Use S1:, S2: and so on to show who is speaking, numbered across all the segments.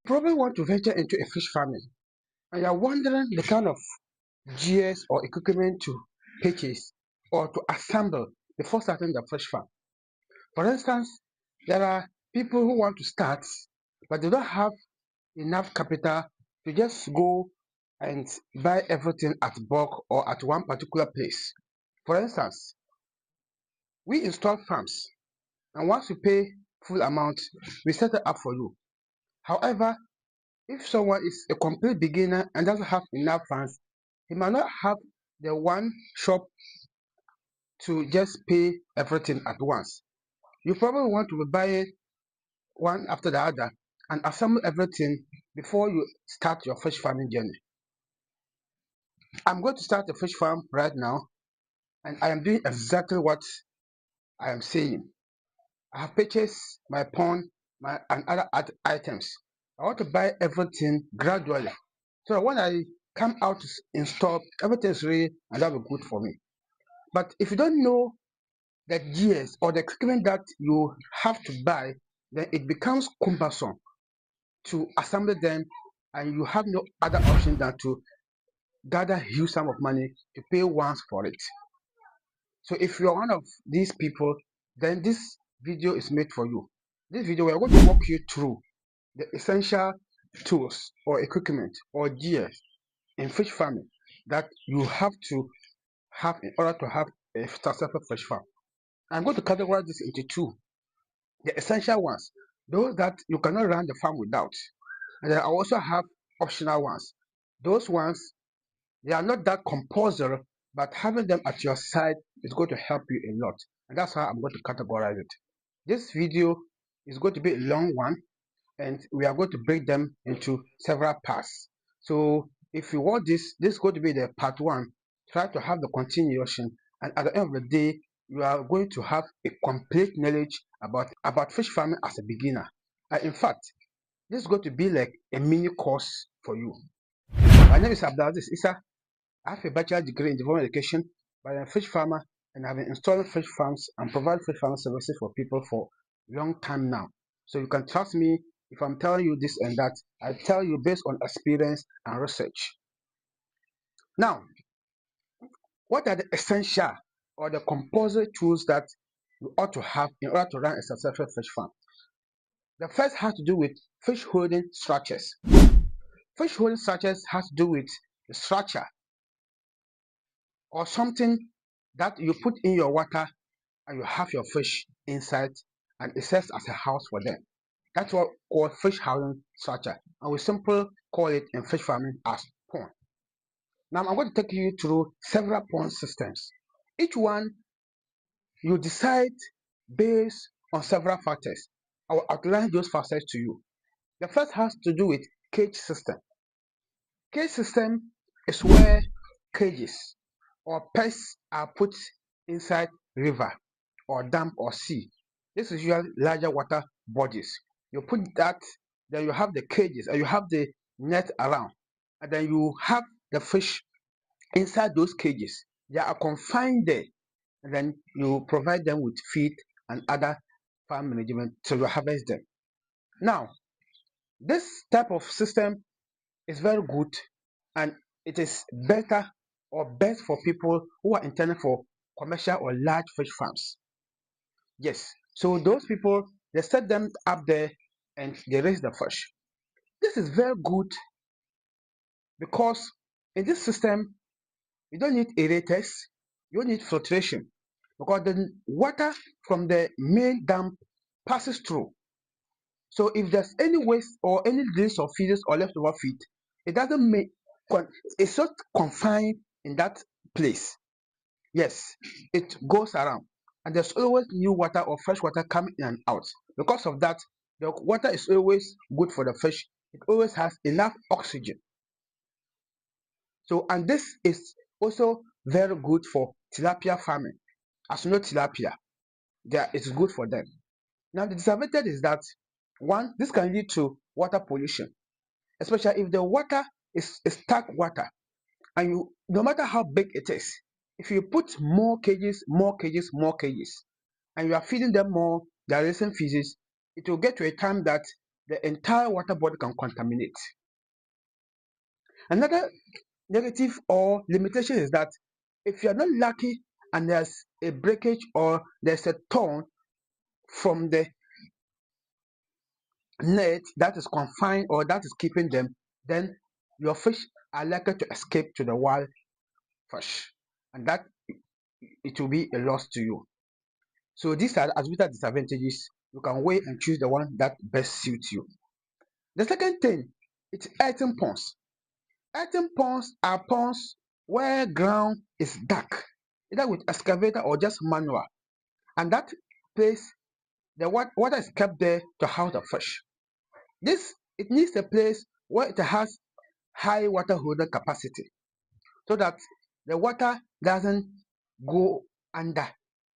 S1: Probably want to venture into a fish farming and you're wondering the kind of gears or equipment to purchase or to assemble before starting the fish farm. For instance, there are people who want to start but they don't have enough capital to just go and buy everything at bulk or at one particular place. For instance, we install farms and once you pay full amount, we set it up for you. However, if someone is a complete beginner and doesn't have enough funds, he might not have the one shop to just pay everything at once. You probably want to buy it one after the other and assemble everything before you start your fish farming journey. I'm going to start a fish farm right now and I am doing exactly what I am saying. I have purchased my pond and other items. I want to buy everything gradually. So when I come out to install, everything is ready and that will be good for me. But if you don't know the gears or the equipment that you have to buy, then it becomes cumbersome to assemble them and you have no other option than to gather huge sum of money to pay once for it. So if you're one of these people, then this video is made for you. This video we are going to walk you through the essential tools or equipment or gears in fish farming that you have to have in order to have a successful fish farm. I'm going to categorize this into two. The essential ones, those that you cannot run the farm without. And then I also have optional ones. Those ones, they are not that compulsory, but having them at your side is going to help you a lot. And that's how I'm going to categorize it. This video is going to be a long one and we are going to break them into several parts. So if you want this is going to be the part one. Try to have the continuation, and at the end of the day, you are going to have a complete knowledge about fish farming as a beginner. In fact, this is going to be like a mini course for you. My name is Abdulaziz Isa. I have a bachelor degree in development education, but I'm a fish farmer and I've been installing fish farms and provide fish farming services for people for a long time now. So you can trust me if I'm telling you this and that. I tell you based on experience and research. Now, what are the essential or the compulsory tools that you ought to have in order to run a successful fish farm? The first has to do with fish holding structures. Fish holding structures has to do with the structure or something that you put in your water and you have your fish inside and it serves as a house for them. That's what we call fish housing structure, and we simply call it in fish farming as pond. Now I'm going to take you through several pond systems. Each one you decide based on several factors. I will outline those factors to you. The first has to do with cage system. Cage system is where cages or pests are put inside river or dam or sea. This is usually larger water bodies. You put that, then you have the cages and you have the net around, and then you have the fish inside those cages. They are confined there, and then you provide them with feed and other farm management to harvest them. Now, this type of system is very good and it is better or best for people who are intending for commercial or large fish farms. Yes, so those people they set them up there and they raise the fish. This is very good because in this system you don't need aerators, you don't need filtration because the water from the main dam passes through. So if there's any waste or any release of feeds or leftover feed, it doesn't make it's not confined in that place. Yes, it goes around, and there's always new water or fresh water coming in and out. Because of that, the water is always good for the fish. It always has enough oxygen. So, and this is also very good for tilapia farming. As you know, tilapia, it's good for them. Now, the disadvantage is that one, this can lead to water pollution, especially if the water is stuck water, and you, no matter how big it is, if you put more cages, more cages, more cages, and you are feeding them more, they are raising feces, it will get to a time that the entire water body can contaminate. Another negative or limitation is that if you are not lucky and there's a breakage or there's a torn from the net that is confined or that is keeping them, then your fish are likely to escape to the wild fish, and that it will be a loss to you. So these are as with disadvantages. You can weigh and choose the one that best suits you. The second thing, it's earthen ponds. Earthen ponds are ponds where ground is dark, either with excavator or just manual, and that place the water is kept there to house the fish. This it needs a place where it has high water holding capacity so that the water doesn't go under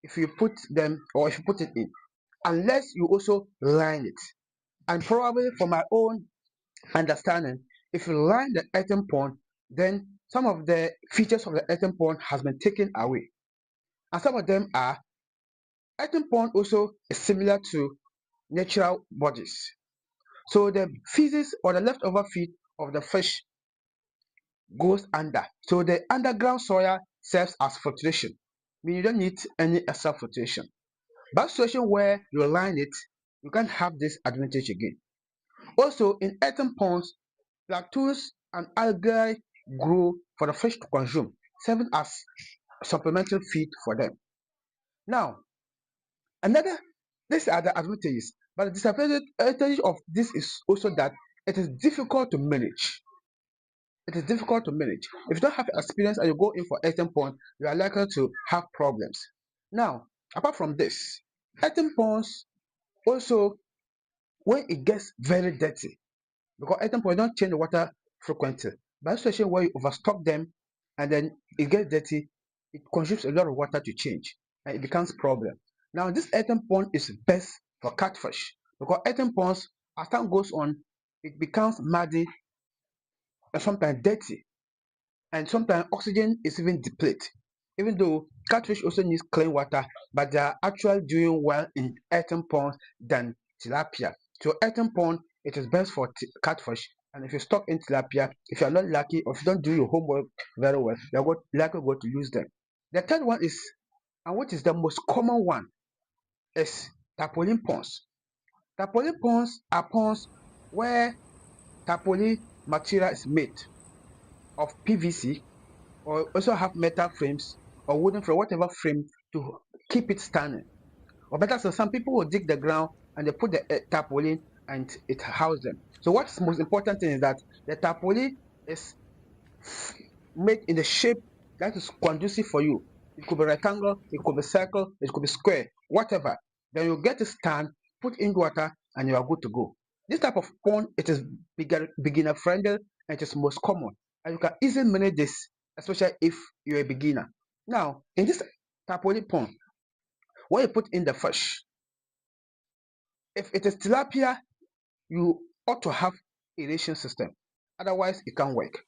S1: if you put them or if you put it in, unless you also line it. And probably from my own understanding, if you line the earthen pond, then some of the features of the earthen pond has been taken away. And some of them are earthen pond also is similar to natural bodies. So the feces or the leftover feed of the fish goes under. So the underground soil serves as filtration. I mean, you don't need any extra filtration. But situation where you line it, you can't have this advantage again. Also, in earthen ponds, plankton and algae grow for the fish to consume, serving as supplementary feed for them. Now, another these are the advantages, but the disadvantage of this is also that it is difficult to manage. It is difficult to manage. If you don't have experience and you go in for earthen pond, you are likely to have problems. Now, apart from this, earthen ponds also when it gets very dirty, because earthen ponds don't change the water frequently. But especially where you overstock them and then it gets dirty, it consumes a lot of water to change and it becomes problem. Now, this earthen pond is best for catfish because earthen ponds, as time goes on, it becomes muddy and sometimes dirty, and sometimes oxygen is even depleted. Even though catfish also needs clean water, but they are actually doing well in earthen ponds than tilapia. So earthen pond it is best for catfish. And if you stock in tilapia, if you are not lucky or if you don't do your homework very well, you are likely going to lose them. The third one is, and what is the most common one, is tarpaulin ponds. Tarpaulin ponds are ponds where tarpaulin material is made of PVC or also have metal frames or wooden frame, whatever frame to keep it standing. Or better still, some people will dig the ground and they put the tarpaulin and it houses them. So what's most important thing is that the tarpaulin is made in the shape that is conducive for you. It could be rectangle, it could be circle, it could be square, whatever. Then you get a stand, put in water, and you are good to go. This type of pond, it is beginner friendly and it is most common. And you can easily manage this, especially if you're a beginner. Now, in this tarpaulin pond, when you put in the fish, if it is tilapia, you ought to have aeration system. Otherwise, it can't work.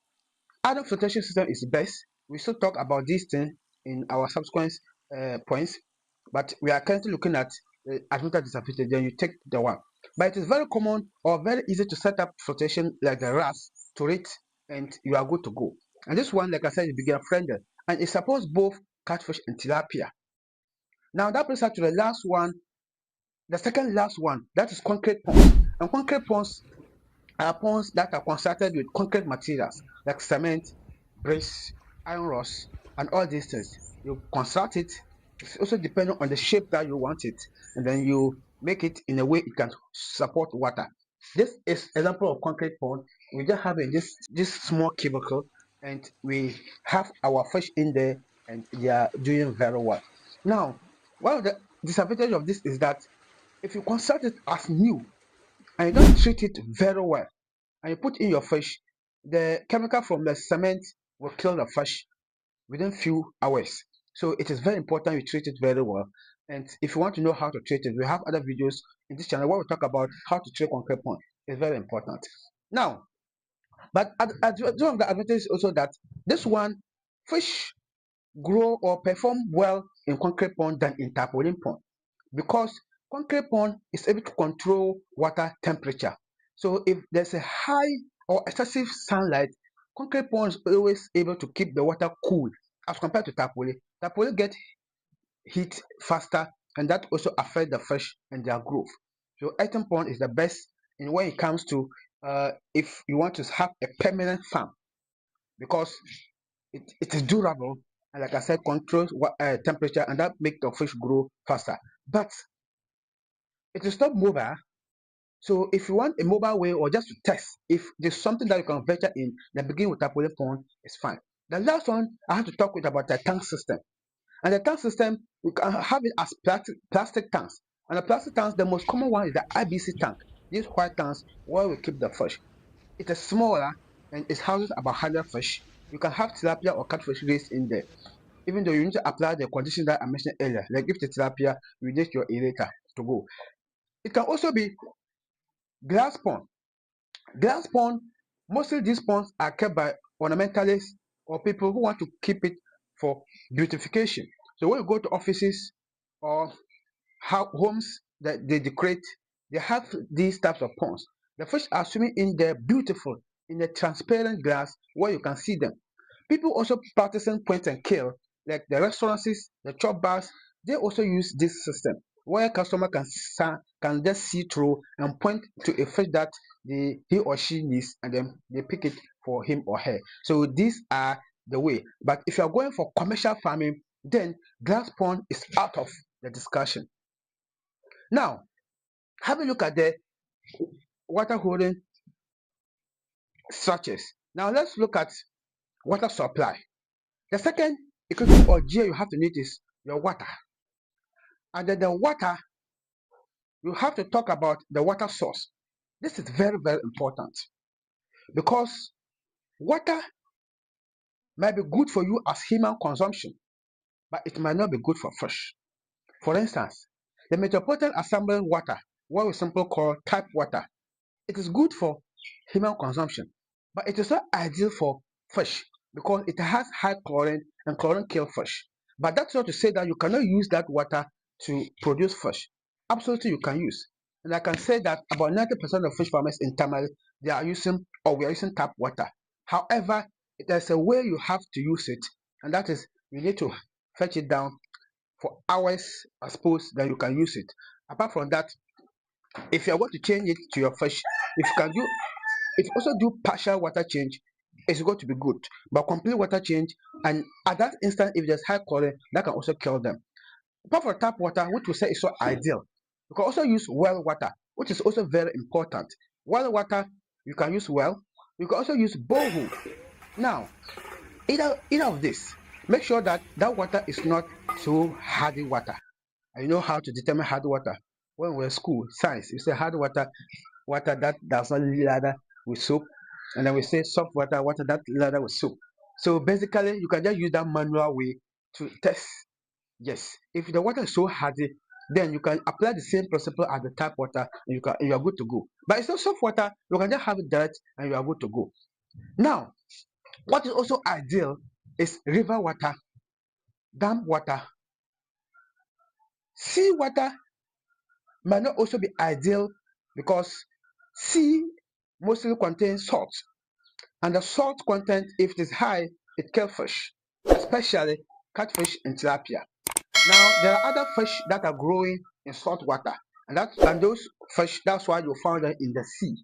S1: Other filtration system is best. We still talk about these things in our subsequent points, but we are currently looking at the advantage disadvantage. Then you take the one. But it is very common or very easy to set up filtration like the RAS to it, and you are good to go. And this one, like I said, is beginner friendly, and it supports both catfish and tilapia. Now that brings us to the last one, the second last one, that is concrete ponds. And concrete ponds are ponds that are constructed with concrete materials like cement, bricks, iron rods, and all these things. You construct it. It's also depending on the shape that you want it, and then you make it in a way it can support water. This is example of concrete pond. We just have in this small cubicle, and we have our fish in there, and they are doing very well. Now, one of the disadvantages of this is that if you construct it as new and you don't treat it very well, and you put in your fish, the chemical from the cement will kill the fish within few hours. So it is very important you treat it very well. And if you want to know how to treat it, we have other videos in this channel where we talk about how to treat concrete pond. It's very important. Now, but one of the advantages is also that this one fish grow or perform well in concrete pond than in tarpaulin pond because concrete pond is able to control water temperature. So if there's a high or excessive sunlight, concrete pond is always able to keep the water cool as compared to tapole. Tapole get heat faster, and that also affect the fish and their growth. So earthen pond is the best in when it comes to if you want to have a permanent farm, because it is durable, and like I said, controls temperature, and that make the fish grow faster. But it is not mobile. So if you want a mobile way or just to test if there's something that you can venture in, then begin with tapole pond is fine. The last one I have to talk with about the tank system. And the tank system, we can have it as plastic tanks. And the plastic tanks, the most common one is the IBC tank. These white tanks where we keep the fish. It is smaller and it houses about 100 fish. You can have tilapia or catfish raised in there. Even though you need to apply the condition that I mentioned earlier, like if the tilapia, you need your aerator to go. It can also be glass pond. Glass pond, mostly these ponds are kept by ornamentalists or people who want to keep it for beautification. So when you go to offices or homes that they decorate, they have these types of ponds. The fish are swimming in there beautiful in a transparent glass where you can see them. People also practicing point and kill, like the restaurants, the chop bars, they also use this system where customer can just see through and point to a fish that he or she needs, and then they pick it for him or her. So these are the way. But if you are going for commercial farming, then glass pond is out of the discussion. Now, have a look at the water holding structures. Now let's look at water supply. The second equipment or gear you have to need is your water. And then the water, you have to talk about the water source. This is very, very important because water might be good for you as human consumption, but it might not be good for fish. For instance, the metropolitan assembly water, what we simply call tap water, it is good for human consumption, but it is not ideal for fish because it has high chlorine and chlorine kill fish. But that's not to say that you cannot use that water to produce fish. Absolutely, you can use. And I can say that about 90% of fish farmers in Tamale, they are using or we are using tap water. However, there's a way you have to use it, and that is you need to fetch it down for hours, I suppose, that you can use it. Apart from that, if you are going to change it to your fish, if you can do if you also do partial water change, it's going to be good. But complete water change, and at that instant, if there's high chlorine, that can also kill them. Apart from tap water, which we say is so ideal, you can also use well water, which is also very important. Well water, you can use well. You can also use borehole. Now, either of this, make sure that that water is not so hardy water. And you know how to determine hard water. When we're in school, science, you say hard water, water that does not lather with soap, and then we say soft water, water that lather with soap. So basically, you can just use that manual way to test. Yes, if the water is so hardy, then you can apply the same principle as the tap water, and you are good to go. But it's not soft water; you can just have it direct, and you are good to go. Now, what is also ideal is river water, dam water, sea water might not also be ideal because sea mostly contains salt, and the salt content, if it is high, it kills fish, especially catfish and tilapia. Now there are other fish that are growing in salt water, and those fish, that's why you find them in the sea.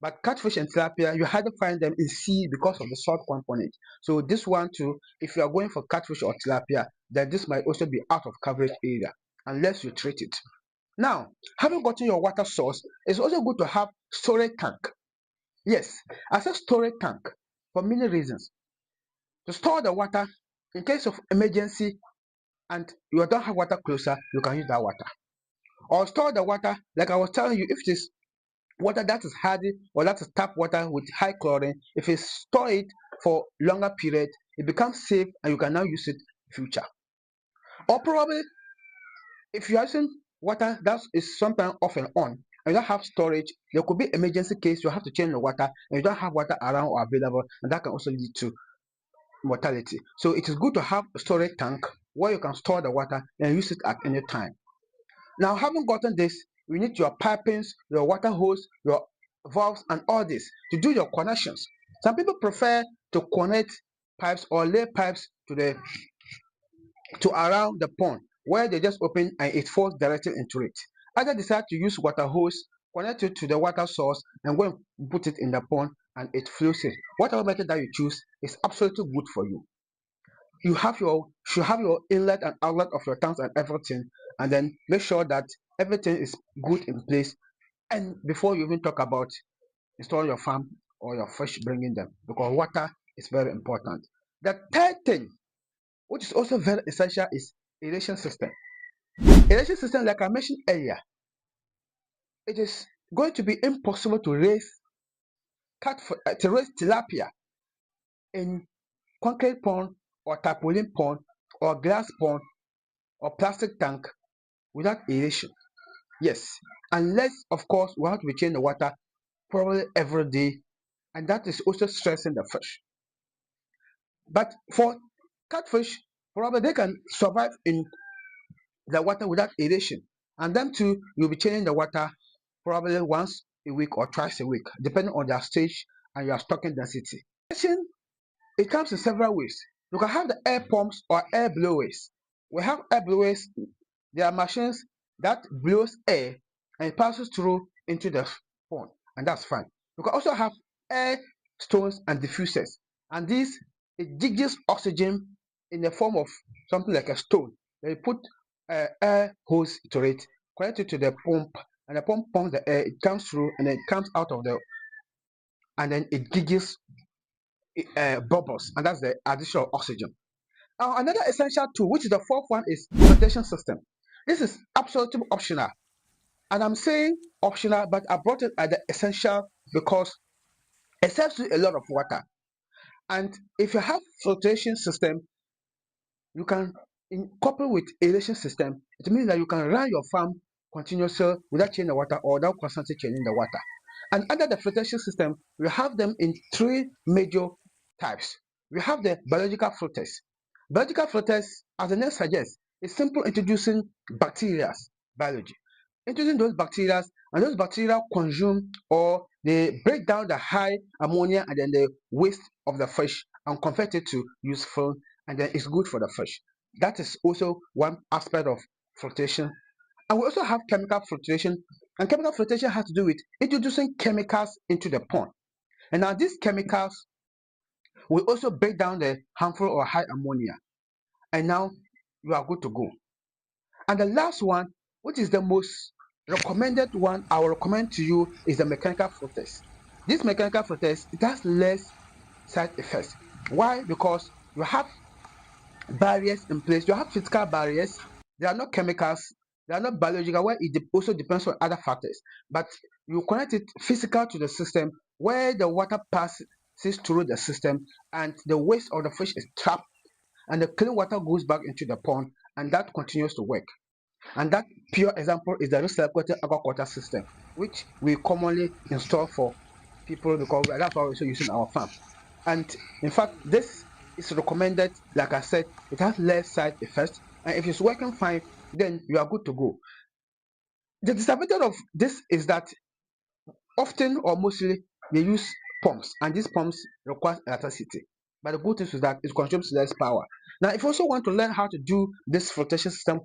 S1: But catfish and tilapia, you hardly find them in sea because of the salt component. So this one too, if you are going for catfish or tilapia, then this might also be out of coverage area unless you treat it. Now, having gotten your water source, it's also good to have storage tank. Yes, I said storage tank for many reasons. To store the water in case of emergency and you don't have water closer, you can use that water. Or store the water, like I was telling you, if it is water that is hardy or that is tap water with high chlorine, if you store it for longer period, it becomes safe and you can now use it in future. Or probably if you are using water that is sometimes off and on and you don't have storage, there could be emergency case you have to change the water and you don't have water around or available, and that can also lead to mortality. So it is good to have a storage tank where you can store the water and use it at any time. Now, having gotten this, you need your pipings, your water hose, your valves, and all this to do your connections. Some people prefer to connect pipes or lay pipes to around the pond where they just open and it falls directly into it. Others decide to use water hose, connect it to the water source, and go and put it in the pond and it flows it. Whatever method that you choose is absolutely good for you. You should have your inlet and outlet of your tanks and everything, and then make sure that everything is good in place. And before you even talk about installing your farm or your fish bringing them, because water is very important. The third thing, which is also very essential, is irrigation system. Irrigation system, like I mentioned earlier, it is going to be impossible to raise tilapia in concrete pond or tarpaulin pond or glass pond or plastic tank without aeration. Yes, unless of course we have to be changing the water probably every day, and that is also stressing the fish. But for catfish, probably they can survive in the water without aeration, and them too, you'll be changing the water probably once a week or twice a week, depending on their stage and your stocking density. It comes in several ways. You can have the air pumps or air blowers. We have air blowers. They are machines that blows air and it passes through into the pond, and that's fine. You can also have air stones and diffusers, and this it digs oxygen in the form of something like a stone. Then you put air hose to it, connect it to the pump, and the pump pumps the air. It comes through and then it comes out of the, and then it digs bubbles, and that's the additional oxygen. Another essential tool, which is the fourth one, is flotation system. This is absolutely optional, and I'm saying optional, but I brought it as the essential because it saves you a lot of water. And if you have flotation system, you can couple with aeration system. It means that you can run your farm continuously without changing the water or without constantly changing the water. And under the filtration system, we have them in three major types. We have the biological filters. Biological filters, as the name suggests, is simple introducing bacteria biology. Introducing those bacteria, and those bacteria consume or they break down the high ammonia and then the waste of the fish and convert it to useful, and then it's good for the fish. That is also one aspect of filtration. And we also have chemical filtration, and chemical filtration has to do with introducing chemicals into the pond. And now these chemicals will also break down the harmful or high ammonia, and now you are good to go. And the last one, which is the most recommended one I will recommend to you, is the mechanical filters. These mechanical filters, it has less side effects. Why? Because you have barriers in place. You have physical barriers. They are not chemicals. They are not biological. Where it also depends on other factors. But you connect it physical to the system where the water passes through the system and the waste of the fish is trapped and the clean water goes back into the pond and that continues to work. And that pure example is the recirculating aquaculture system, which we commonly install for people because that's what we're also using our farm. And in fact, this is recommended. Like I said, it has less side effects, and if it's working fine, then you are good to go. The disadvantage of this is that often or mostly they use pumps, and these pumps require electricity. But the good thing is that it consumes less power. Now, if you also want to learn how to do this filtration system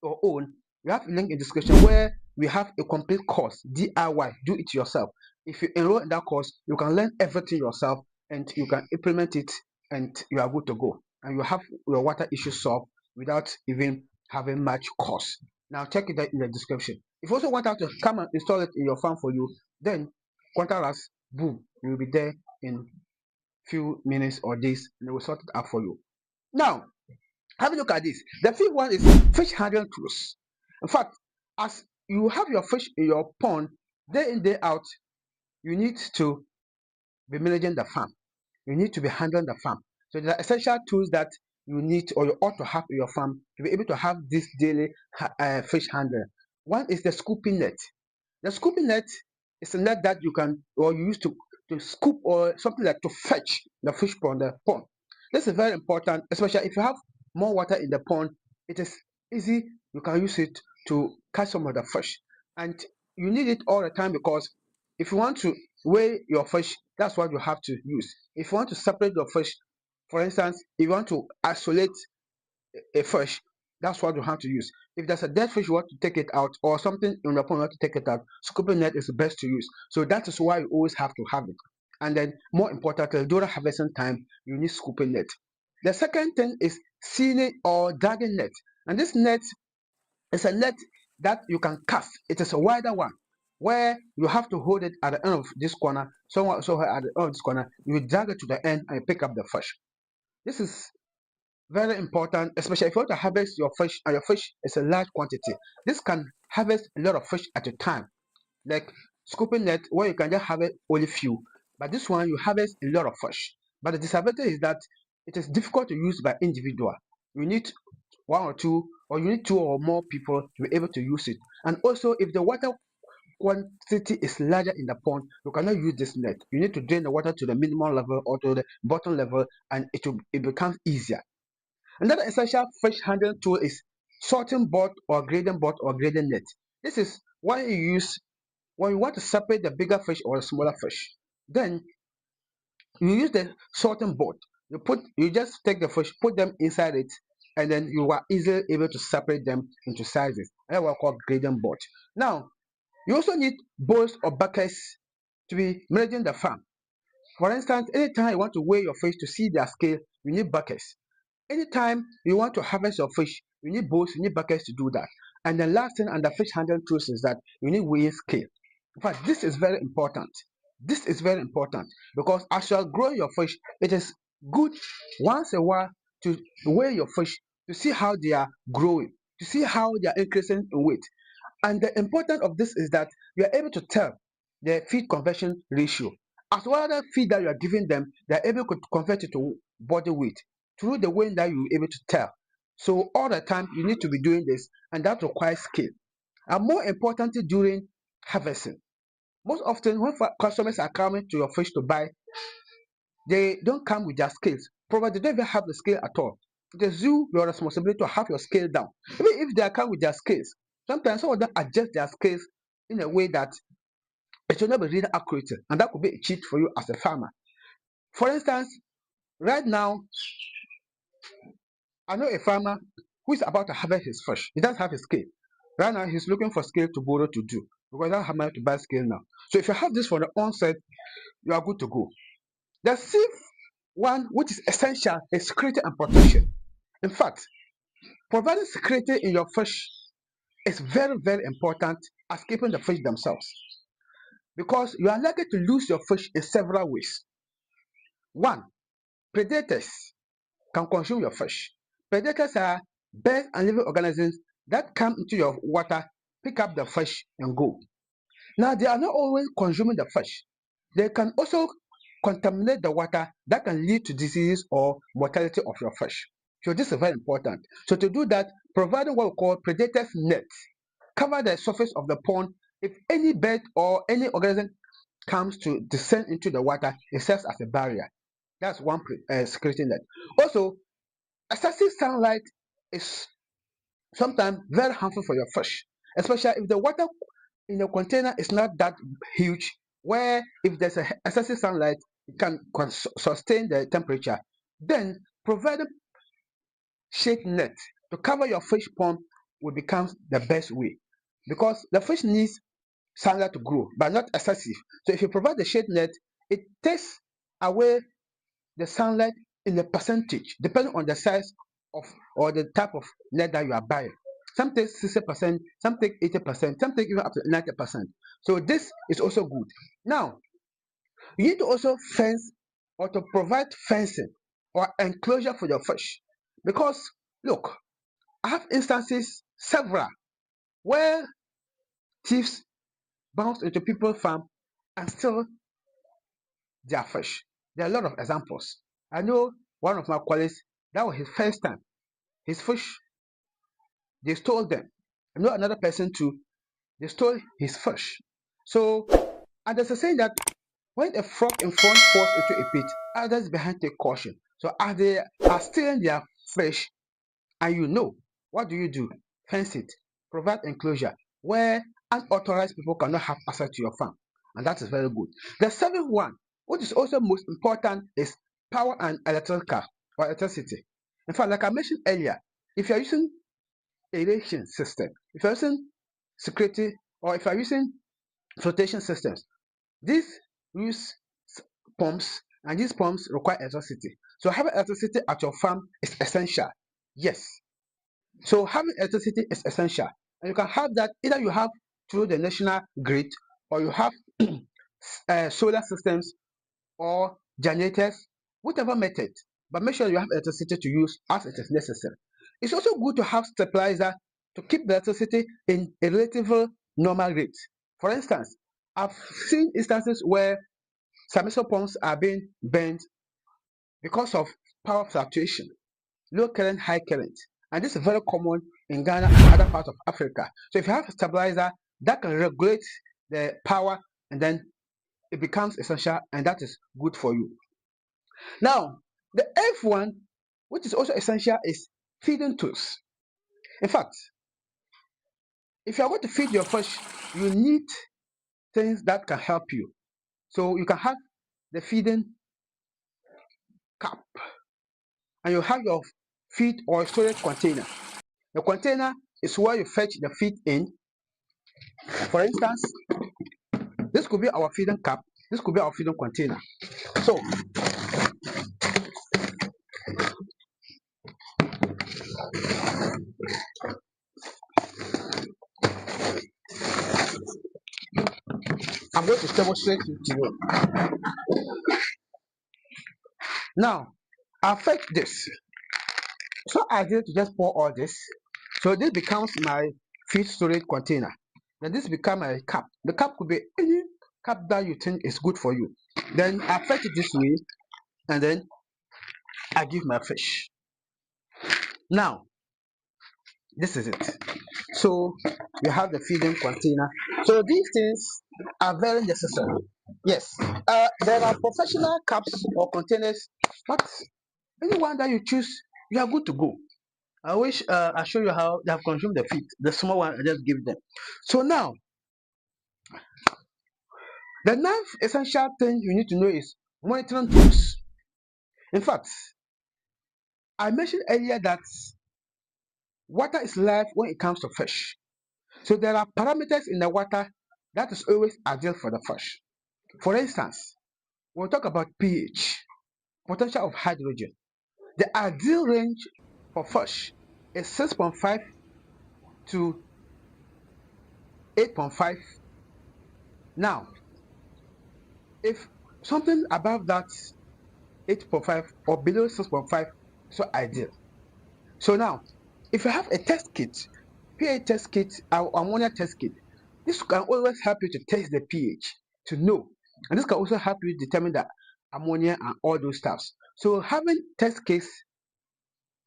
S1: your own, we have a link in description where we have a complete course, DIY, do it yourself. If you enroll in that course, you can learn everything yourself and you can implement it and you are good to go. And you have your water issue solved without even having much cost. Now check it out in the description. If you also want us to come and install it in your farm for you, then contact us, boom, we will be there in few minutes or days and we will sort it out for you. Now, have a look at this. The fifth one is fish handling tools. In fact, as you have your fish in your pond day in, day out, you need to be managing the farm. You need to be handling the farm. So there are essential tools that you need or you ought to have in your farm to be able to have this daily fish handling. One is the scooping net. The scooping net is a net that you can or you use to scoop or something like to fetch the fish from the pond. This is very important, especially if you have more water in the pond. It is easy. You can use it to catch some of the fish, and you need it all the time because If you want to weigh your fish, that's what you have to use. If you want to separate your fish, for instance, if you want to isolate a fish, that's what you have to use. If there's a dead fish, you want to take it out, or something in the pond, you want to take it out, scooping net is the best to use. So that is why you always have to have it. And then, more importantly, during harvesting time, you need scooping net. The second thing is sealing or dragging net. And this net is a net that you can cast. It is a wider one where you have to hold it at the end of this corner. So at the end of this corner, you drag it to the end and pick up the fish. This is very important, especially if you want to harvest your fish and your fish is a large quantity. This can harvest a lot of fish at a time, like scooping net where you can just harvest only few, but this one you harvest a lot of fish. But the disadvantage is that it is difficult to use by individual. You need one or two, or you need two or more people to be able to use it. And also, if the water quantity is larger in the pond, you cannot use this net. You need to drain the water to the minimum level or to the bottom level, and it becomes easier. Another essential fish handling tool is sorting board or grading net. This is what you use when you want to separate the bigger fish or the smaller fish. Then you use the sorting board. You just take the fish, put them inside it, and then you are easily able to separate them into sizes. That what we call grading board. Now you also need bowls or buckets to be managing the farm. For instance, anytime you want to weigh your fish to see their scale, you need buckets. Anytime you want to harvest your fish, you need bowls, you need buckets to do that. And the last thing under fish handling tools is that you need weighing scale. In fact, this is very important. This is very important because as you are growing your fish, it is good once a while to weigh your fish to see how they are growing, to see how they are increasing in weight. And the importance of this is that you are able to tell the feed conversion ratio. As well as the feed that you are giving them, they are able to convert it to body weight through the way that you are able to tell. So all the time you need to be doing this, and that requires skill. And more importantly, during harvesting, most often when customers are coming to your fish to buy, they don't come with their scales. Probably they don't even have the scale at all. It is you, your responsibility to have your scale down. Even if they come with their scales, sometimes some of them adjust their scales in a way that it will not be really accurate, and that could be a cheat for you as a farmer. For instance, right now, I know a farmer who is about to harvest his fish. He doesn't have a scale. Right now, he's looking for scale to borrow to do because he doesn't have money to buy scale now. So if you have this from the onset, you are good to go. The fifth one, which is essential, is security and protection. In fact, providing security in your fish is very, very important as keeping the fish themselves because you are likely to lose your fish in several ways. One, predators can consume your fish. Predators are birds and living organisms that come into your water, pick up the fish, and go. Now, they are not always consuming the fish. They can also contaminate the water that can lead to disease or mortality of your fish. So this is very important. So to do that, providing what we call predators net, cover the surface of the pond. If any bird or any organism comes to descend into the water, it serves as a barrier. That's one security net. Also, excessive sunlight is sometimes very harmful for your fish, especially if the water in the container is not that huge, where if there's a excessive sunlight, it can sustain the temperature. Then providing shade net to cover your fish pond will become the best way because the fish needs sunlight to grow, but not excessive. So if you provide the shade net, it takes away the sunlight in a percentage, depending on the size of or the type of net that you are buying. Some take 60%, some take 80%, some take even up to 90%. So this is also good. Now, you need to also fence or to provide fencing or enclosure for your fish. Because look, I have instances several where thieves bounce into people's farm and steal their fish. There are a lot of examples. I know one of my colleagues, that was his first time. His fish, they stole them. I know another person too, they stole his fish. So, and there's a saying that when a frog in front falls into a pit, others behind take caution. So, as they are stealing their fish, and you know, what do? Fence it, provide enclosure where unauthorized people cannot have access to your farm. and that is very good. The seventh one, which is also most important, is power and electricity. In fact, like I mentioned earlier, if you're using aeration system, if you're using security, or if you're using flotation systems, these use pumps, and these pumps require electricity. So having electricity at your farm is essential. Yes. So having electricity is essential. And you can have that either you have through the national grid, or you have solar systems or generators, whatever method. But make sure you have electricity to use as it is necessary. It's also good to have stabilizer to keep the electricity in a relatively normal rate. For instance, I've seen instances where submersible pumps are being bent because of power fluctuation, low current, high current. And this is very common in Ghana and other parts of Africa. So if you have a stabilizer that can regulate the power, and then it becomes essential, and that is good for you. Now, the F one, which is also essential, is feeding tools. In fact, if you are going to feed your fish, you need things that can help you. So you can have the feeding cap, and you have your feed or storage container. The container is where you fetch the feed in. For instance, this could be our feeding cap, this could be our feeding container. So I'm going to demonstrate it to you. Now, affect this. It's not ideal to just pour all this. So this becomes my feed storage container. Then this becomes a cup. The cup could be any cup that you think is good for you. Then I fetch it this way, and then I give my fish. Now, this is it. So we have the feeding container. So these things are very necessary. Yes, there are professional cups or containers, but anyone that you choose, you are good to go. I wish I show you how they have consumed the feed. The small one, I just give them. So now, the ninth essential thing you need to know is monitoring tools. In fact, I mentioned earlier that water is life when it comes to fish. So there are parameters in the water that is always ideal for the fish. For instance, when we talk about pH, potential of hydrogen, the ideal range for fish is 6.5 to 8.5. Now, if something above that 8.5 or below 6.5, so ideal. So now, if you have a test kit, pH test kit or ammonia test kit, this can always help you to test the pH to know, and this can also help you determine the ammonia and all those stuffs. So having test kits,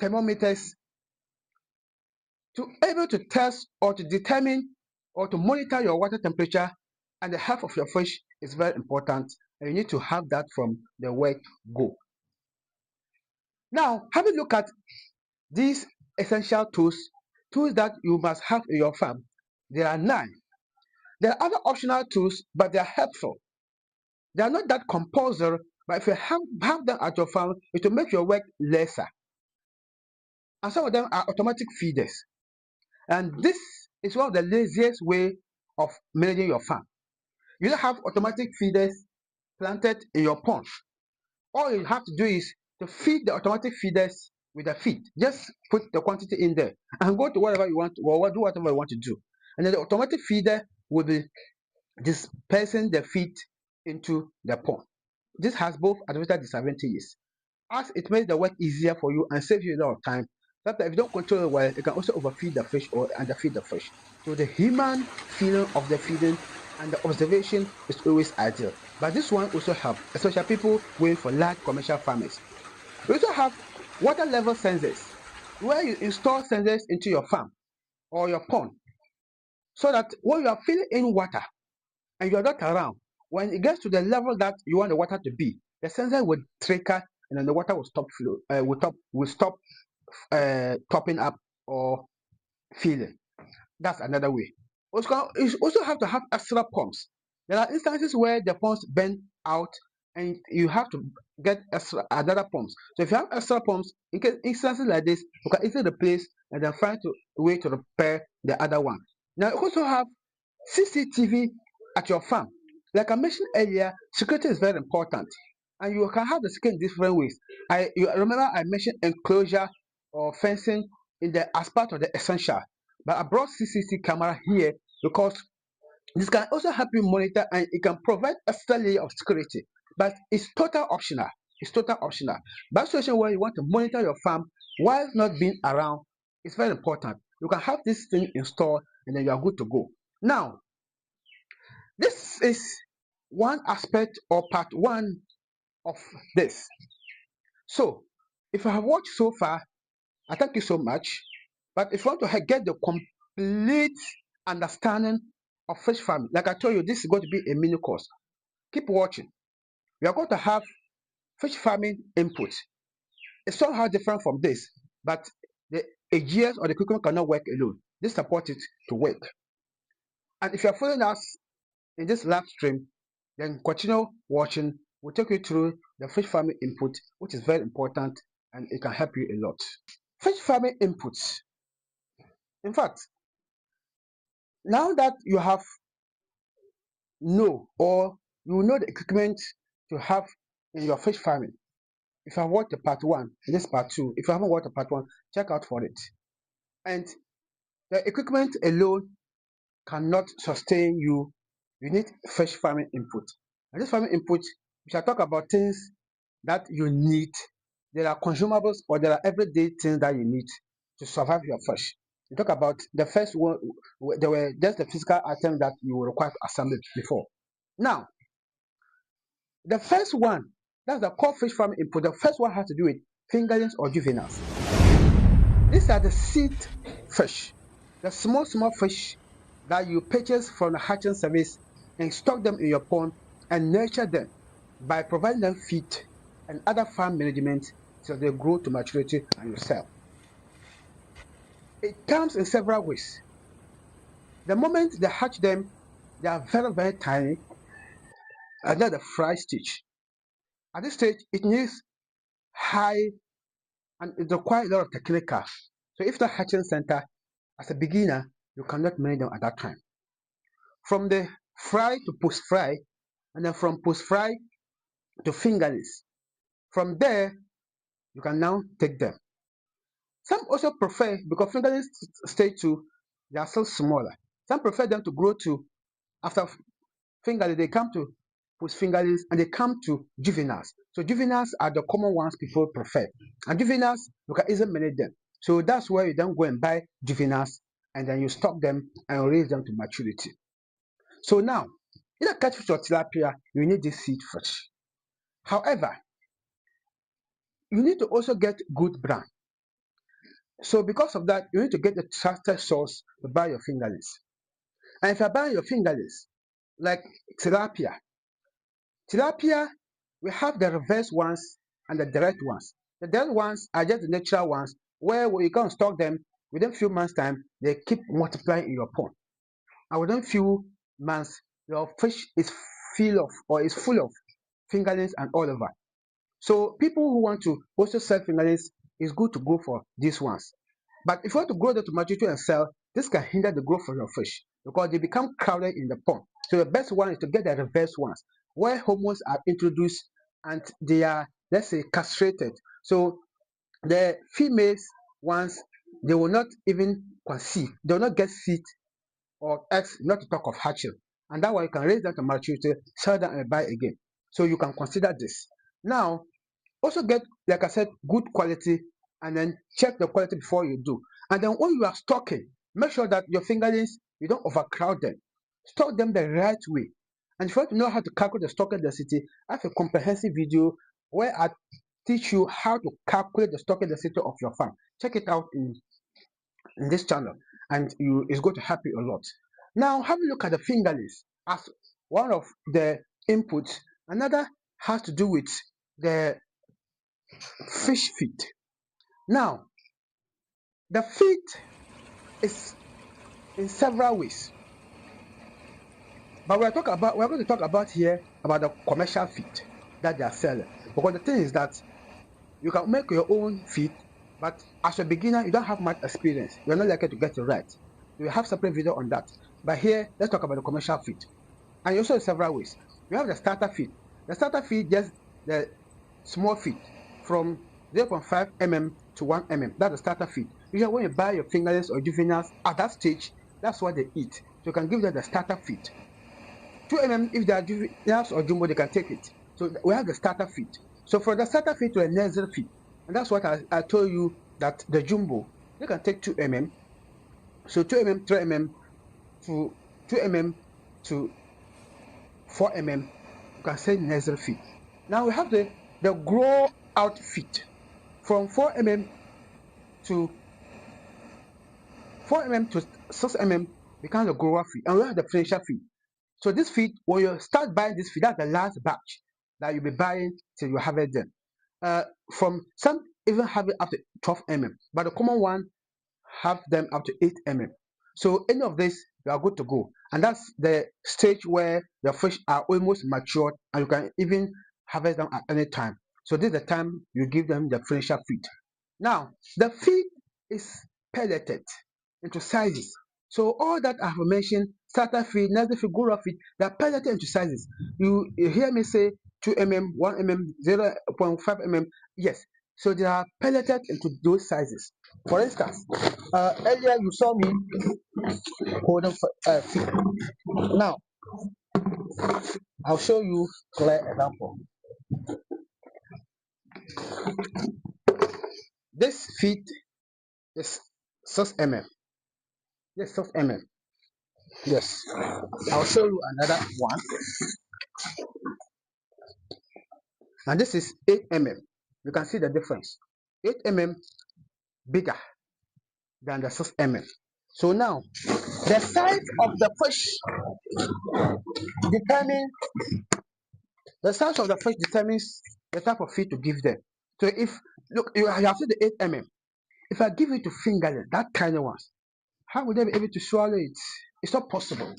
S1: thermometers, to able to test or to determine or to monitor your water temperature and the health of your fish is very important, and you need to have that from the word go. Now, have a look at these essential tools that you must have in your farm. There are 9. There are other optional tools, but they are helpful. They are not that compulsory, but if you have them at your farm, it will make your work lesser. And some of them are automatic feeders. And this is one of the laziest way of managing your farm. You don't have automatic feeders planted in your pond. All you have to do is to feed the automatic feeders with the feed. Just put the quantity in there and go to whatever you want, or do whatever you want to do. And then the automatic feeder will be dispersing the feed into the pond. This has both advantages and disadvantages, as it makes the work easier for you and saves you a lot of time. Sometimes if you don't control it well, you can also overfeed the fish or underfeed the fish. So the human feeling of the feeding and the observation is always ideal. But this one also helps, especially people going for large commercial farmers. We also have water level sensors, where you install sensors into your farm or your pond, so that when you are filling in water and you are not around, when it gets to the level that you want the water to be, the sensor will trigger, and then the water will stop flow, will stop topping up or filling. That's another way. Also, you also have to have extra pumps There are instances where the pumps bend out and you have to get extra another pumps. So if you have extra pumps, in case instances like this, you can easily replace and then find a way to repair the other one. Now you also have CCTV at your farm. Like I mentioned earlier, security is very important, and you can have the security in different ways. You remember I mentioned enclosure or fencing in the as part of the essential, but I brought CCTV camera here because this can also help you monitor and it can provide extra layer of security, but it's total optional. It's total optional. But situation where you want to monitor your farm while not being around, it's very important. You can have this thing installed and then you are good to go. Now, this is one aspect or part one of this. So, if you have watched so far, I thank you so much. But if you want to get the complete understanding of fish farming, like I told you, this is going to be a mini course. Keep watching. We are going to have fish farming input. It's somehow different from this, but the AGS or the curriculum cannot work alone. This supports it to work. And if you are following us in this live stream, then continue watching. We'll take you through the fish farming input, which is very important and it can help you a lot. Fish farming inputs. In fact, now that you have or you know the equipment to have in your fish farming, if you have watched the part one, this part two, if you haven't watched the part one, check out for it. And the equipment alone cannot sustain you. You need fish farming input. And this farming input, we shall talk about things that you need. There are consumables or there are everyday things that you need to survive your fish. We talk about the first one, there were just the physical items that you will require to assemble before. Now, the first one, that's the core fish farming input. The first one has to do with fingerlings or juveniles. These are the seed fish, the small fish that you purchase from the hatching service and stock them in your pond and nurture them by providing them feed and other farm management till they grow to maturity and you sell. It comes in several ways. The moment they hatch them, they are very tiny and then the fry stage. At this stage, it needs high and it requires a lot of technical. So if the hatching center, as a beginner, you cannot manage them at that time. From the fry to post fry, and then from post fry to fingerlings. From there, you can now take them. Some also prefer, because fingerlings stage 2, they are still smaller. Some prefer them to grow to, after fingerlings, they come to post fingerlings and they come to juveniles. So juveniles are the common ones people prefer. And juveniles, you can easily manage them. So that's where you then go and buy juveniles and then you stock them and raise them to maturity. So now, in a catfish or tilapia, you need this seed fish. However, you need to also get good brand. So because of that, you need to get the trusted source to buy your fingerlings. And if you're buying your fingerlings, like tilapia, we have the reverse ones and the direct ones. The direct ones are just the natural ones where you can stock them within a few months' time, they keep multiplying in your pond. And within a few months, your fish is full of fingerlings and all over. So people who want to also sell fingerlings, it's good to go for these ones. But if you want to grow them to maturity and sell, this can hinder the growth of your fish because they become crowded in the pond. So the best one is to get the reverse ones where hormones are introduced and they are, let's say, castrated. So the females ones, they will not even conceive, they will not get seed or eggs, not to talk of hatching. And that way you can raise them to maturity, sell them and buy again. So you can consider this. Now, also get, like I said, good quality and then check the quality before you do. And then when you are stocking, make sure that your fingerlings, you don't overcrowd them. Stock them the right way. And if you want to know how to calculate the stocking density, I have a comprehensive video where I teach you how to calculate the stocking density of your farm. Check it out in this channel and it's going to help you a lot. Now have a look at the fingerlings as one of the inputs. Another has to do with the fish feed. Now, the feed is in several ways. But we're going to talk about here about the commercial feed that they are selling. Because the thing is that you can make your own feed, but as a beginner, you don't have much experience. You're not likely to get it right. We have separate video on that. But here, let's talk about the commercial feed. And you also have several ways. We have the starter feed. The starter feed just the small feed from 0.5 mm to 1 mm. That's the starter feed. Usually when you buy your fingerlings or juveniles at that stage, that's what they eat. So you can give them the starter feed. 2 mm, if they are juveniles or jumbo, they can take it. So we have the starter feed. So for the starter feed to a nursery feed, and that's what I told you that the jumbo, they can take 2 mm. So 2 mm, 3 mm to 2 mm to 4 mm, you can say nursery feed. Now we have the grow out feed from 4 mm to 4 mm to 6 mm becomes the grower feed, and we have the finisher feed. So this feed, when you start buying this feed, that's the last batch that you'll be buying till you have it done. From some even have it up to 12 mm, but the common one have them up to 8 mm. So any of this, you are good to go. And that's the stage where the fish are almost matured and you can even harvest them at any time. So this is the time you give them the finisher feed. Now, the feed is pelleted into sizes. So all that I have mentioned, starter feed, nursery feed, grower feed, they are pelleted into sizes. You hear me say 2 mm, 1 mm, 0.5 mm. Yes. So they are pelleted into those sizes. For instance, earlier you saw me holding feed. Now, I'll show you clear example. This feed is 6 mm. Yes, 6 mm. Yes. I'll show you another one. And this is 8 mm. You can see the difference. 8 mm bigger than the 6 mm. So now, the size of the fish determines the type of feed to give them. So if look, you have seen the 8 mm. If I give it to fingerling, that tiny ones, how would they be able to swallow it? It's not possible.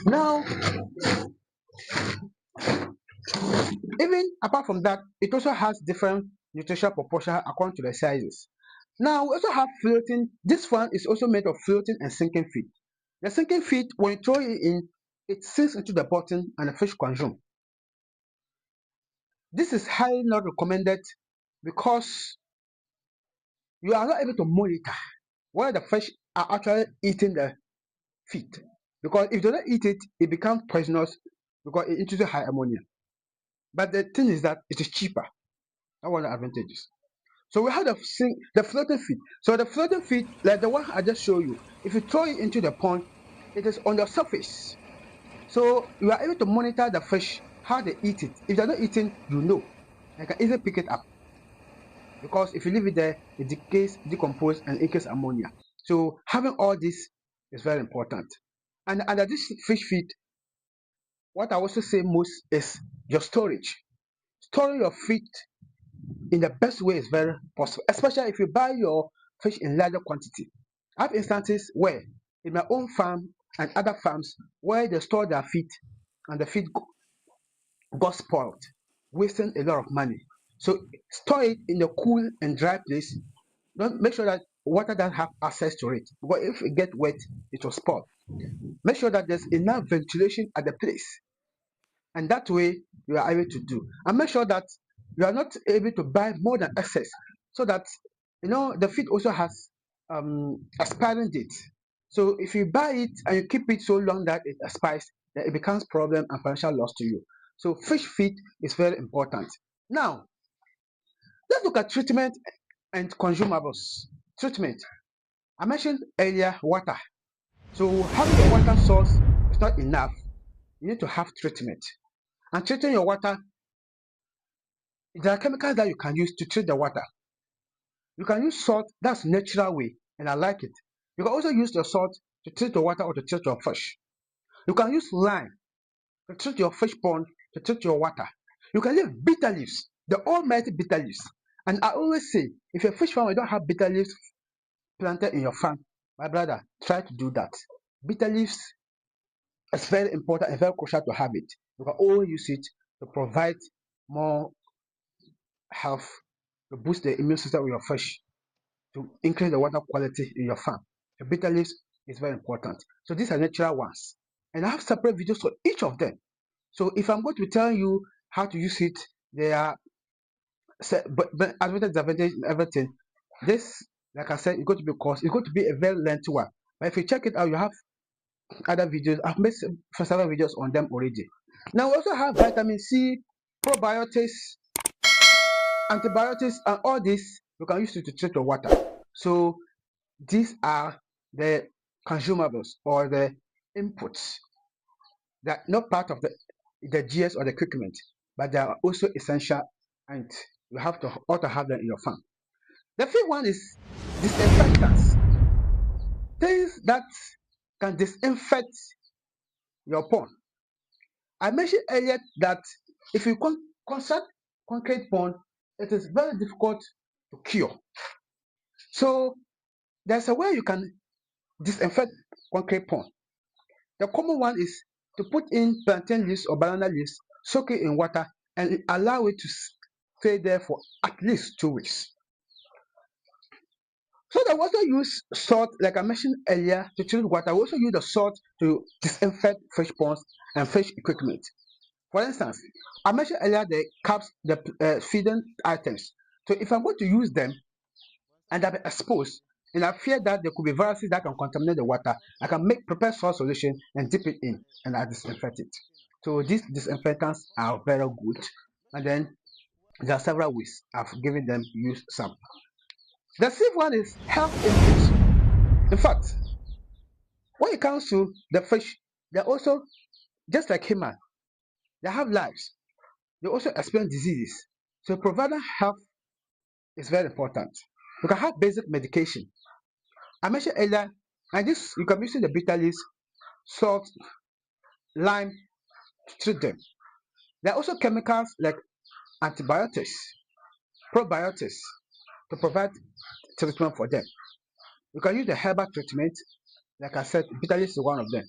S1: Now, even apart from that, it also has different nutritional proportion according to the sizes. Now, we also have floating. This one is also made of floating and sinking feed. The sinking feed, when you throw it in, it sinks into the bottom and the fish consume. This is highly not recommended because you are not able to monitor whether the fish are actually eating the feed. Because if they don't eat it, it becomes poisonous because it introduces high ammonia. But the thing is that it is cheaper. That's one of the advantages. So we have the floating feed. So the floating feed, like the one I just showed you, if you throw it into the pond, it is on the surface. So you are able to monitor the fish, how they eat it. If they're not eating, you know. You can easily pick it up. Because if you leave it there, it decays, decomposes, and increases ammonia. So having all this is very important. And under this fish feed, what I also say most is your storage. Storing your feed in the best way is very possible, especially if you buy your fish in larger quantity. I have instances where in my own farm and other farms where they store their feed and the feed got spoiled, wasting a lot of money. So store it in a cool and dry place. Don't make sure that water doesn't have access to it. Because if it get wet, it will spoil. Make sure that there's enough ventilation at the place. And that way you are able to do. And make sure that you are not able to buy more than excess. So that the feed also has expiring date. So if you buy it and you keep it so long that it expires, then it becomes problem and financial loss to you. So fish feed is very important. Now, let's look at treatment and consumables. Treatment. I mentioned earlier water. So having a water source is not enough. You need to have treatment. And treating your water, there are chemicals that you can use to treat the water. You can use salt, that's natural way, and I like it. You can also use the salt to treat the water or to treat your fish. You can use lime to treat your fish pond, to treat your water. You can use bitter leaves, the almighty bitter leaves. And I always say, if your fish farm you don't have bitter leaves planted in your farm, my brother, try to do that. Bitter leaves It's very important and very crucial to have it. You can always use it to provide more health, to boost the immune system of your fish, to increase the water quality in your farm. The bitter leaves is very important. So these are natural ones. And I have separate videos for each of them. So if I'm going to tell you how to use it, there are but advantage and everything. This, like I said, it's going to be cost. It's going to be a very lengthy one. But if you check it out, you have other videos. I've made several videos on them already. Now we also have vitamin C, probiotics, antibiotics, and all this you can use it to treat your water. So these are the consumables or the inputs that are not part of the GS or the equipment, but they are also essential, and you have to also have them in your farm. The fifth one is disinfectants, things that can disinfect your pond. I mentioned earlier that if you construct concrete pond, it is very difficult to cure. So there's a way you can disinfect concrete pond. The common one is to put in plantain leaves or banana leaves, soak it in water, and allow it to stay there for at least 2 weeks. So they also use salt, like I mentioned earlier, to treat water. We also use the salt to disinfect fish ponds and fish equipment. For instance, I mentioned earlier the caps, the feeding items. So if I'm going to use them and they're exposed, and I fear that there could be viruses that can contaminate the water, I can prepare salt solution and dip it in, and I disinfect it. So these disinfectants are very good. And then there are several ways I've given them use some. The sixth one is health inputs. In fact, when it comes to the fish, they're also just like human. They have lives. They also experience diseases. So providing health is very important. You can have basic medication. I mentioned earlier, and this you can be using the bitter leaves, salt, lime to treat them. There are also chemicals like antibiotics, probiotics to provide treatment for them. You can use the herbal treatment, like I said, bitter leaves is one of them.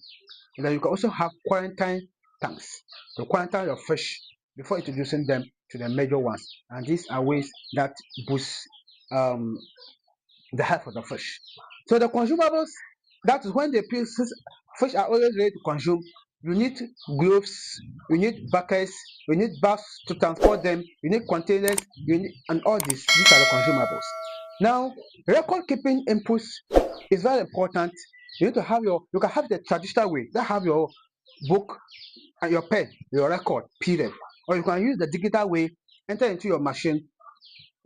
S1: And then you can also have quarantine tanks to quarantine your fish before introducing them to the major ones. And these are ways that boost um, the health of the fish. So the consumables, that is when the pieces fish are always ready to consume. You need gloves, you need buckets, you need bags to transport them, you need containers, you need, and all this. These are the consumables. Now, record keeping inputs is very important. You need to have you can have the traditional way, that have your book and your pen, your record, period. Or you can use the digital way, enter into your machine,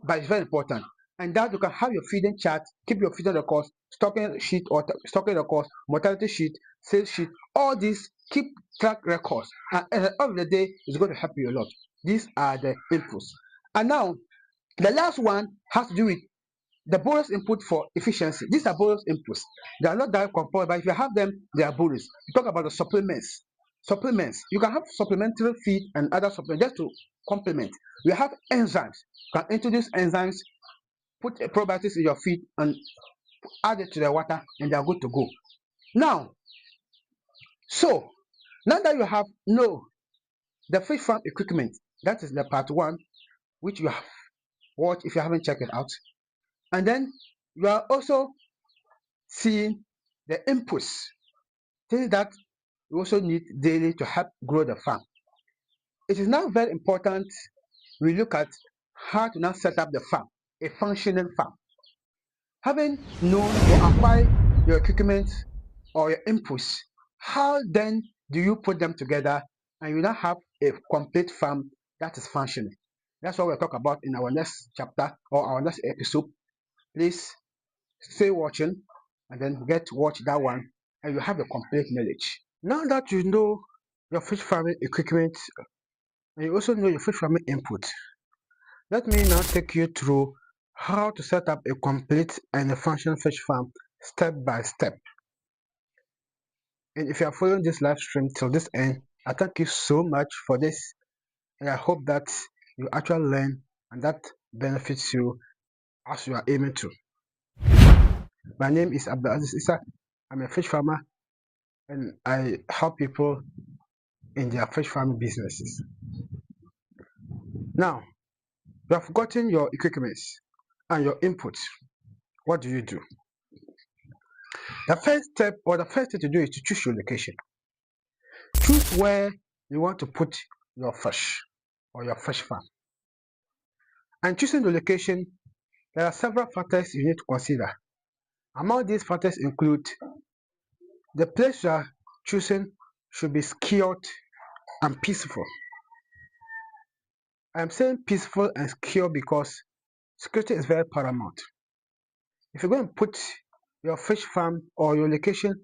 S1: but it's very important. And that you can have your feeding chart, keep your feeding records, stocking sheet or stocking records, mortality sheet, sales sheet, all these keep track records. And at the end of the day, it's going to help you a lot. These are the inputs. And now the last one has to do with the bonus input for efficiency. These are bonus inputs. They are not direct compulsory, but if you have them, they are bonus. You talk about the supplements. Supplements. You can have supplementary feed and other supplements just to complement. You have enzymes. You can introduce enzymes, put probiotics in your feed, and add it to the water, and they are good to go. Now, so now that you have know the fish farm equipment, that is the part one, which you have watched if you haven't checked it out, and then you are also seeing the inputs, things that you also need daily to help grow the farm. It is now very important we look at how to now set up the farm, a functioning farm. Having known or acquired your equipment or your inputs, how then do you put them together and you now have a complete farm that is functioning? That's what we'll talk about in our next chapter or our next episode. Please stay watching and then get to watch that one and you have the complete knowledge. Now that you know your fish farming equipment and you also know your fish farming input, let me now take you through how to set up a complete and a functional fish farm step by step. And if you are following this live stream till this end, I thank you so much for this. And I hope that you actually learn and that benefits you as you are aiming to. My name is Abdulaziz Issa. I'm a fish farmer and I help people in their fish farming businesses. Now, you have gotten your equipment and your inputs. What do? The first step or the first thing to do is to choose your location. Choose where you want to put your fish or your fish farm. And choosing the location, there are several factors you need to consider. Among these factors include the place you are choosing should be secured and peaceful. I'm saying peaceful and secure because security is very paramount. If you're going to put your fish farm or your location,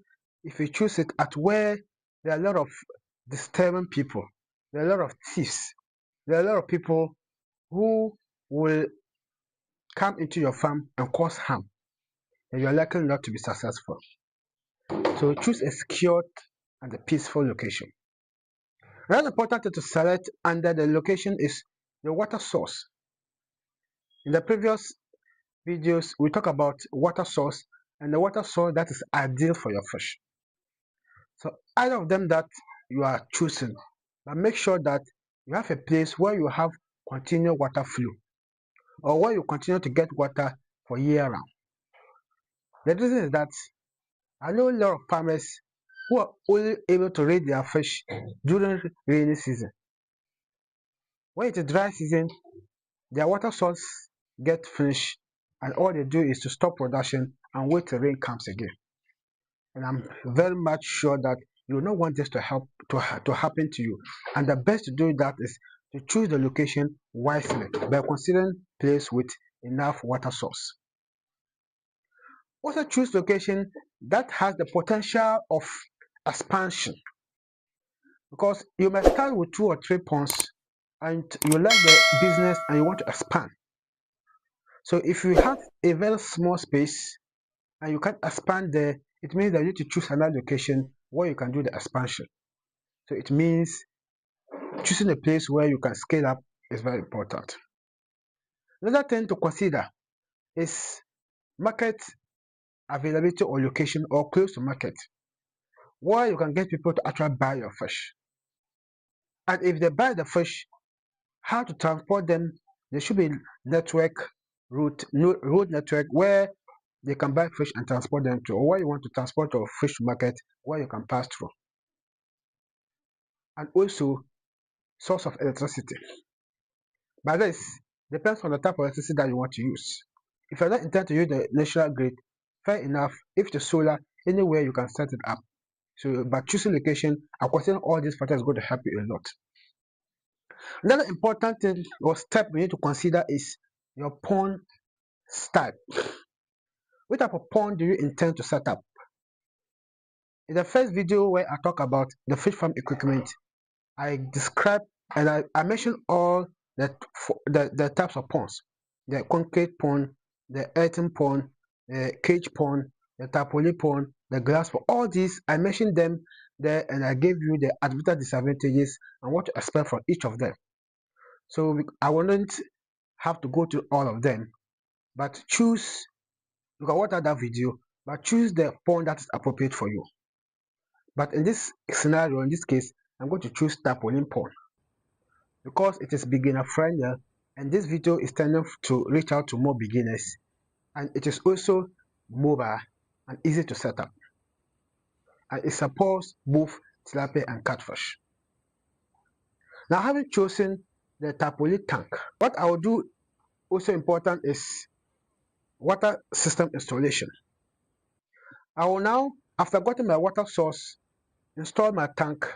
S1: if you choose it at where there are a lot of disturbing people, there are a lot of thieves, there are a lot of people who will come into your farm and cause harm, then you are likely not to be successful. So choose a secured and a peaceful location. Another important thing to select under the location is the water source. In the previous videos, we talk about water source and the water source that is ideal for your fish. So either of them that you are choosing, but make sure that you have a place where you have continual water flow or where you continue to get water for year round. The reason is that I know a lot of farmers who are only able to raise their fish during rainy season. When it is dry season, their water source get finished and all they do is to stop production and wait till rain comes again. And I'm very much sure that you will not want this to happen to you. And the best to do that is to choose the location wisely by considering place with enough water source. Also choose location that has the potential of expansion, because you might start with 2 or 3 ponds and you like the business and you want to expand. So if you have a very small space and you can't expand there, it means that you need to choose another location where you can do the expansion. So it means choosing a place where you can scale up is very important. Another thing to consider is market availability or location or close to market, where you can get people to actually buy your fish. And if they buy the fish, how to transport them? There should be road network where they can buy fish and transport them to, or where you want to transport your fish to market where you can pass through. And also source of electricity. But this depends on the type of electricity that you want to use. If you're not intending to use the national grid, fair enough. If it's solar, anywhere you can set it up. So by choosing location and considering all these factors is going to help you a lot. Another important thing or step we need to consider is your pond type. What type of pond do you intend to set up? In the first video where I talk about the fish farm equipment, I described and I mentioned all the types of ponds: the concrete pond, the earthen pond, the cage pond, the tarpaulin pond, the glass pond. All these I mentioned them there, and I gave you the advantages, disadvantages, and what to expect from each of them. So I wouldn't have to go to all of them, but choose. You can watch that video, but choose the pond that is appropriate for you. But in this scenario, in this case, I'm going to choose tarpaulin pond because it is beginner friendly, and this video is tending to reach out to more beginners, and it is also mobile and easy to set up, and it supports both tilapia and catfish. Now, having chosen the tarpaulin tank, what I will do also important is water system installation. I will now, after getting my water source, install my tank.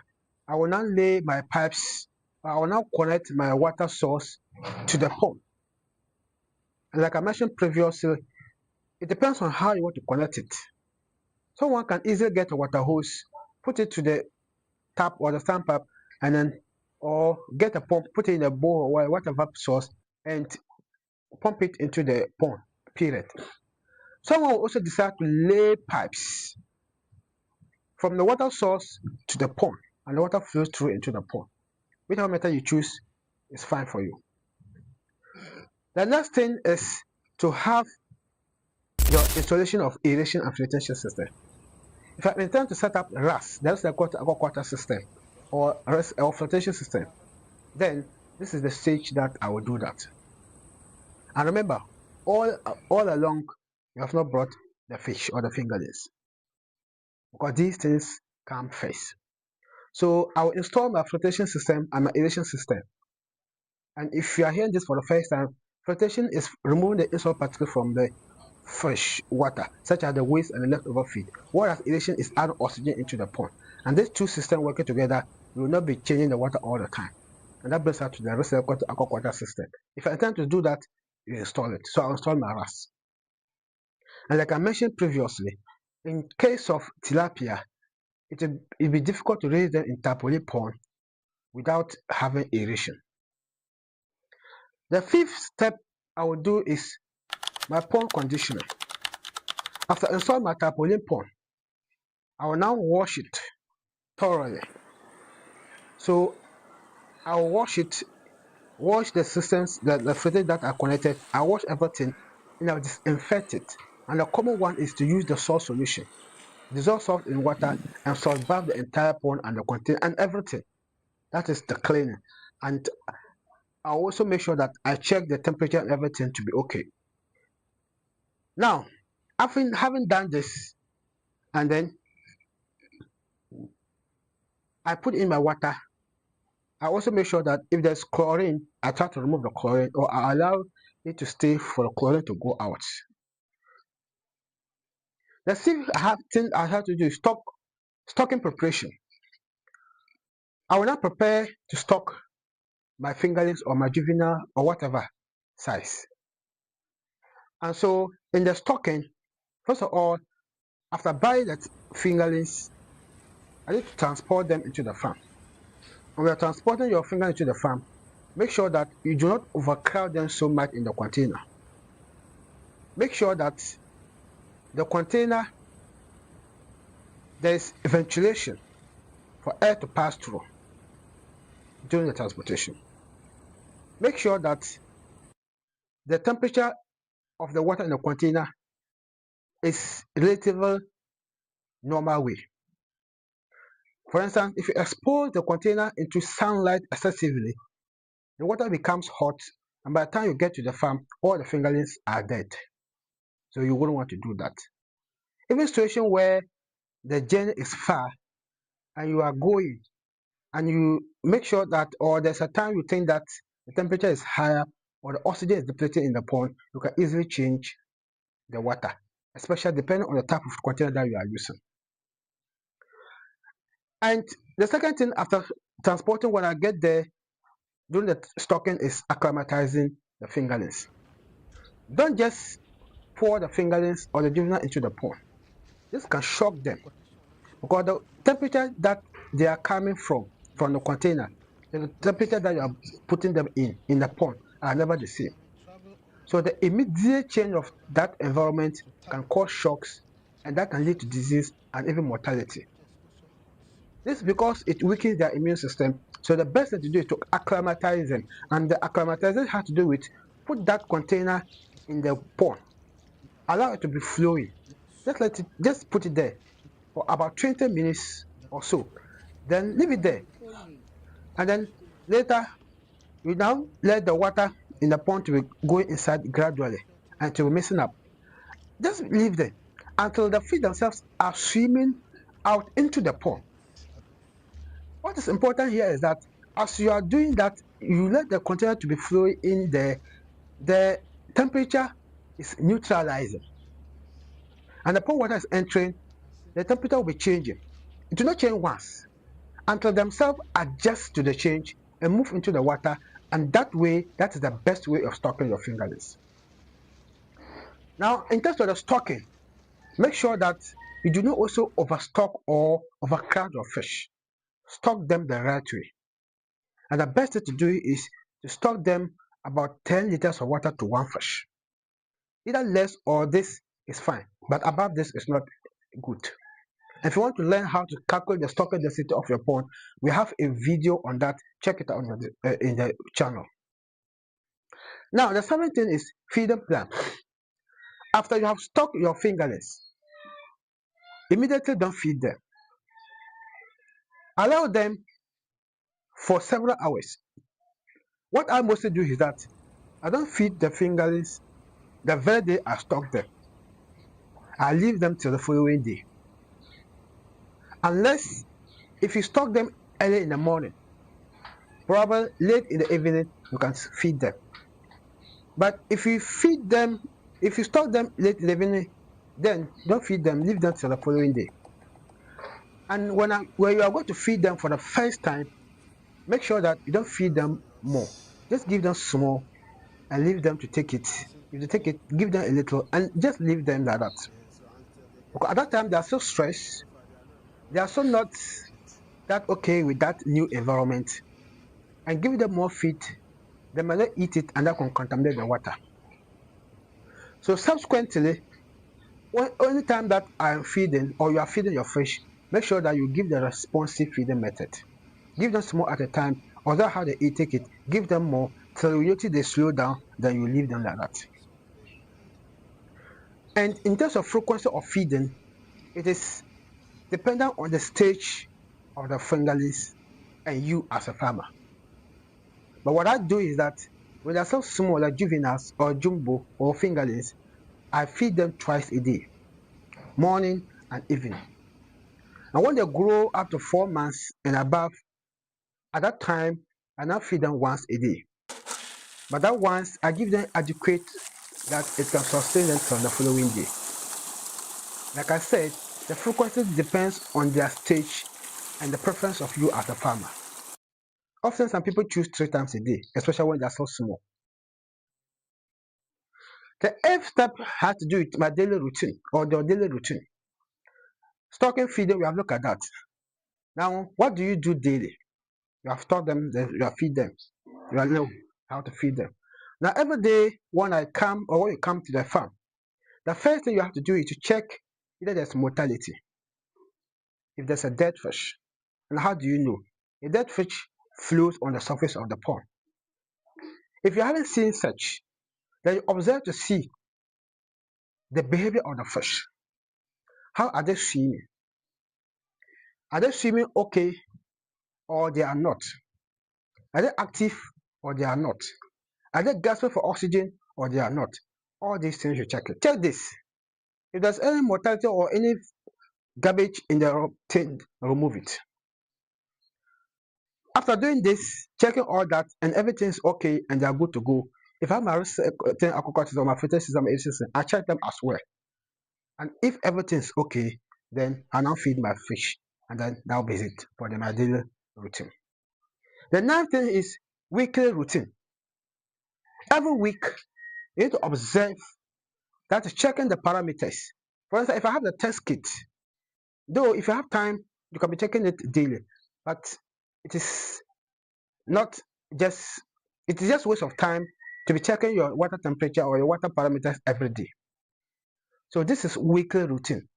S1: I will now lay my pipes. I will now connect my water source to the pond. And like I mentioned previously, it depends on how you want to connect it. Someone can easily get a water hose, put it to the tap or the stand pipe, and then or get a pump, put it in a bowl or whatever source, and pump it into the pond. Period. Someone will also decide to lay pipes from the water source to the pond, and the water flows through into the pond. Whichever method you choose is fine for you. The next thing is to have your installation of aeration and filtration system. If I intend to set up RAS, that's the aquaculture system, or flotation system, then this is the stage that I will do that. And remember, all along, you have not brought the fish or the fingerlings, because these things come first. So I will install my flotation system and my aeration system. And if you are hearing this for the first time, flotation is removing the insult particles from the fresh water, such as the waste and the leftover feed, whereas aeration is adding oxygen into the pond. And these two systems working together, you will not be changing the water all the time. And that brings us to the reservoir aquaculture system. If I intend to do that, you install it. So I'll install my RAS. And like I mentioned previously, in case of tilapia, it will be difficult to raise them in tarpaulin pond without having aeration. The fifth step I will do is my pond conditioner. After installing my tarpaulin pond, I will now wash it thoroughly. So I will wash the systems, the filters that are connected. I wash everything and I will disinfect it. And the common one is to use the salt solution. Dissolve salt in water and salt bath the entire pond and the container and everything. That is the cleaning. And I also make sure that I check the temperature and everything to be okay. Now, after having done this, and then I put in my water, I also make sure that if there's chlorine, I try to remove the chlorine, or I allow it to stay for the chlorine to go out. The thing I have to do is stocking preparation. I will not prepare to stock my fingerlings or my juvenile or whatever size. And so in the stocking, first of all, after buying the fingerlings, I need to transport them into the farm. When you are transporting your fingerlings into the farm, make sure that you do not overcrowd them so much in the container. Make sure that the container, there is ventilation for air to pass through during the transportation. Make sure that the temperature of the water in the container is relatively normal way. For instance, if you expose the container into sunlight excessively, the water becomes hot, and by the time you get to the farm, all the fingerlings are dead. So you wouldn't want to do that. Even situation where the journey is far and you are going and you make sure that, or there's a time you think that the temperature is higher or the oxygen is depleted in the pond, you can easily change the water, especially depending on the type of container that you are using. And the second thing after transporting, when I get there during the stocking, is acclimatizing the fingerlings. Don't just pour the fingerlings or the juvenile into the pond. This can shock them because the temperature that they are coming from the container, the temperature that you are putting them in the pond are never the same. So the immediate change of that environment can cause shocks, and that can lead to disease and even mortality. This is because it weakens their immune system. So the best thing to do is to acclimatize them. And the acclimatization has to do with put that container in the pond, allow it to be flowing. Just put it there for about 20 minutes or so. Then leave it there. And then later, you now let the water in the pond to be going inside gradually and to be mixing up. Just leave them until the fish themselves are swimming out into the pond. What is important here is that as you are doing that, you let the container to be flowing in there. The temperature is neutralizing, and the pond water is entering. The temperature will be changing. It will not change once until themselves adjust to the change and move into the water. And that way, that is the best way of stocking your fingerlings. Now, in terms of the stocking, make sure that you do not also overstock or overcrowd your fish. Stock them the right way. And the best thing to do is to stock them about 10 liters of water to one fish. Either less or this is fine, but above this is not good. If you want to learn how to calculate the stocking density of your pond, we have a video on that. Check it out in the channel. Now, the seventh thing is feeding plan. After you have stocked your fingerlings, Immediately don't feed them. Allow them for several hours. What I mostly do is that I don't feed the fingerlings the very day I stock them. I leave them till the following day. Unless if you stock them early in the morning, probably late in the evening, you can feed them. But if you stock them late in the evening, then don't feed them, leave them till the following day. And when you are going to feed them for the first time, make sure that you don't feed them more. Just give them small and leave them to take it. If they take it, give them a little and just leave them like that. Because at that time they are so stressed, they are so not that okay with that new environment. And give them more feed, they might not eat it and that can contaminate the water. So subsequently, any time that I am feeding or you are feeding your fish, make sure that you give the responsive feeding method. Give them small at a time, although how they eat, take it, give them more till you notice they slow down, then you leave them like that. And in terms of frequency of feeding, it is dependent on the stage of the fingerlings and you as a farmer. But what I do is that when they're so small, like juveniles or jumbo or fingerlings, I feed them twice a day, morning and evening. And when they grow up to 4 months and above, at that time, I now feed them once a day. But that once, I give them adequate that it can sustain them till the following day. Like I said, the frequency depends on their stage and the preference of you as a farmer. Often some people choose 3 times a day, especially when they're so small. The eighth step has to do with my daily routine or the daily routine. Stocking, feeding, we have looked at that. Now, what do you do daily? You have taught them, you have feed them. You know how to feed them. Now, every day when I come or when you come to the farm, the first thing you have to do is to check either there's mortality, if there's a dead fish. And how do you know? A dead fish floats on the surface of the pond. If you haven't seen such, then you observe to see the behavior of the fish. How are they swimming? Are they swimming okay or they are not? Are they active or they are not? Are they gasping for oxygen or they are not? All these things you check it. Check this. If there's any mortality or any garbage in the tin, remove it. After doing this, checking all that and everything's okay and they are good to go. If I have my aquaculture or my filter system, I check them as well. And if everything's okay, then I now feed my fish and then that'll be it for my daily routine. The ninth thing is weekly routine. Every week, you need to observe that is checking the parameters. For instance, if I have the test kit, though if you have time, you can be checking it daily, but it is not just it is just waste of time to be checking your water temperature or your water parameters every day. So this is weekly routine.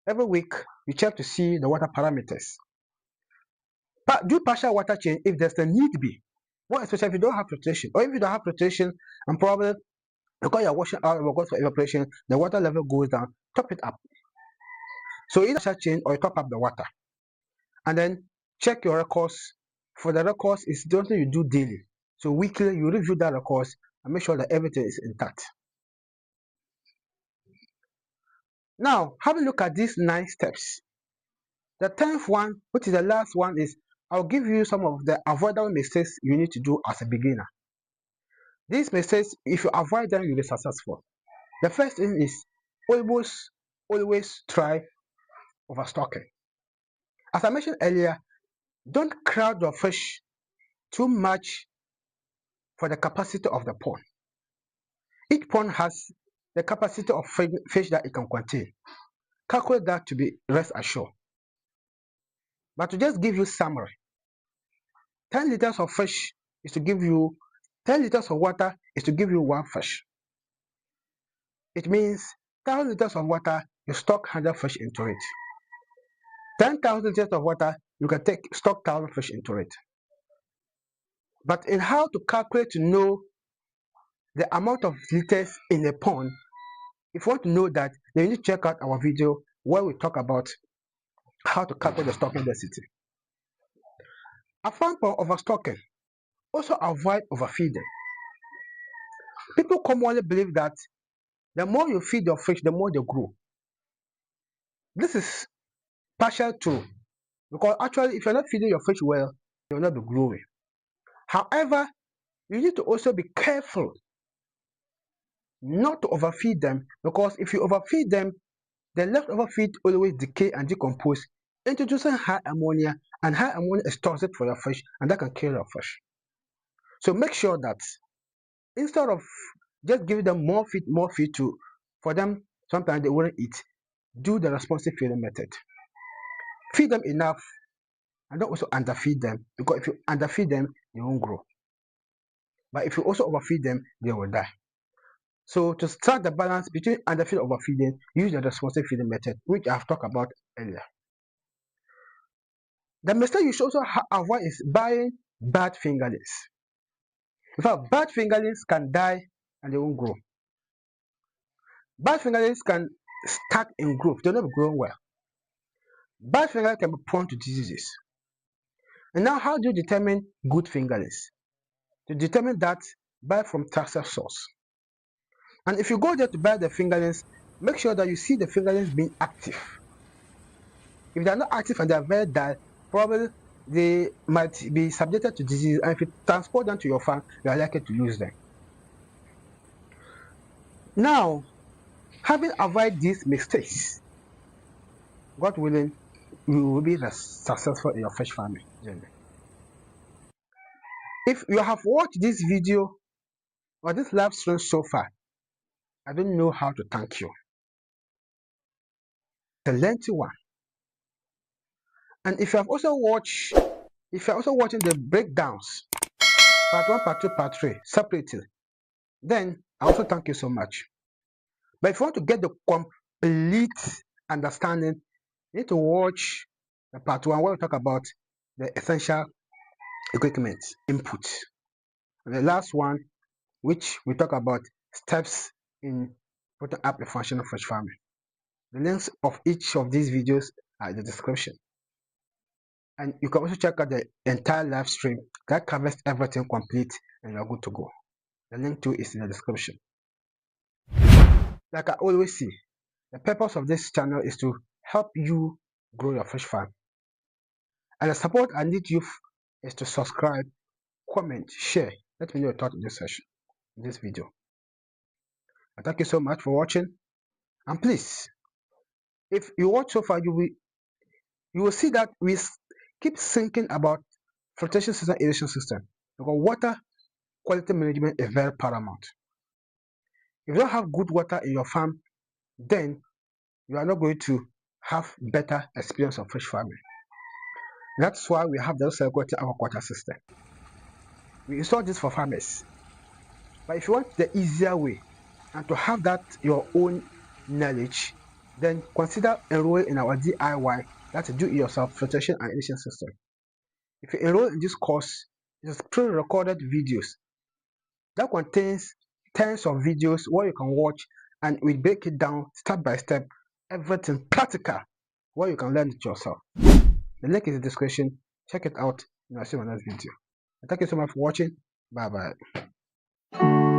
S1: Every week you check to see the water parameters. Do partial water change if there's a need be. More especially if you don't have filtration, or if you don't have filtration and probably because you're washing out or goes for evaporation, the water level goes down, top it up. So either partial change or you top up the water. And then check your records. For the records, it's something you do daily. So weekly, you review that records and make sure that everything is intact. Now, have a look at these 9 steps. The 10th one, which is the last one, is I'll give you some of the avoidable mistakes you need to do as a beginner. These mistakes, if you avoid them, you'll be successful. The first thing is always try overstocking. As I mentioned earlier, don't crowd your fish too much for the capacity of the pond. Each pond has the capacity of fish that it can contain. Calculate that to be rest assured. But to just give you summary, 10 liters of fish is to give you 10 liters of water is to give you 1 fish. It means 1,000 liters of water, you stock 100 fish into it. 10,000 liters of water, you can stock 1,000 fish into it. But in how to calculate to know the amount of liters in a pond, if you want to know that, then you need to check out our video where we talk about how to calculate the stocking density. Apart from overstocking, also avoid overfeeding. People commonly believe that the more you feed your fish, the more they grow. This is partial true because actually, if you're not feeding your fish well, they will not be growing. However, you need to also be careful not to overfeed them because if you overfeed them, the leftover feed always decay and decompose, introducing high ammonia, and high ammonia is toxic for your fish and that can kill your fish. So make sure that instead of just giving them more feed to for them, sometimes they wouldn't eat. Do the responsive feeding method. Feed them enough and don't also underfeed them because if you underfeed them, they won't grow. But if you also overfeed them, they will die. So to strike the balance between underfeed and overfeeding, use the responsive feeding method, which I've talked about earlier. The mistake you should also avoid is buying bad fingerlings. In fact, bad fingerlings can die and they won't grow. Bad fingerlings can stack in growth, they'll not be growing well. Bad fingerlings can be prone to diseases. And now, how do you determine good fingerlings? To determine that, buy from trusted source. And if you go there to buy the fingerlings, make sure that you see the fingerlings being active. If they are not active and they are very dull, probably they might be subjected to disease. And if you transport them to your farm, you are likely to lose them. Now, having avoided these mistakes, God willing, you will be successful in your fish farming journey. If you have watched this video or this live stream so far, I don't know how to thank you. It's a lengthy one. And if you're also watching the breakdowns, part 1, part 2, part 3, separately, then I also thank you so much. But if you want to get the complete understanding, you need to watch the part 1 where we talk about the essential equipment input. And the last one, which we talk about steps in putting up a functional fish farming. The links of each of these videos are in the description. And you can also check out the entire live stream that covers everything complete and you're good to go. The link to is in the description. Like I always say, the purpose of this channel is to help you grow your fish farm. And the support I need you is to subscribe, comment, share. Let me know your thoughts in this session, in this video. I thank you so much for watching. And please, if you watch so far, you will see that we keep thinking about filtration system, irrigation system, because water quality management is very paramount. If you don't have good water in your farm, then you are not going to have better experience of fish farming. That's why we have the circular aquaculture system. We install this for farmers. But if you want the easier way and to have that your own knowledge, then consider enrolling in our DIY, that's a do-it-yourself filtration and irrigation system. If you enroll in this course, it is pre-recorded videos that contains tens of videos where you can watch and we break it down step by step, everything practical where you can learn it yourself. The link is in the description. Check it out and I'll see you in the next video. Thank you so much for watching. Bye bye.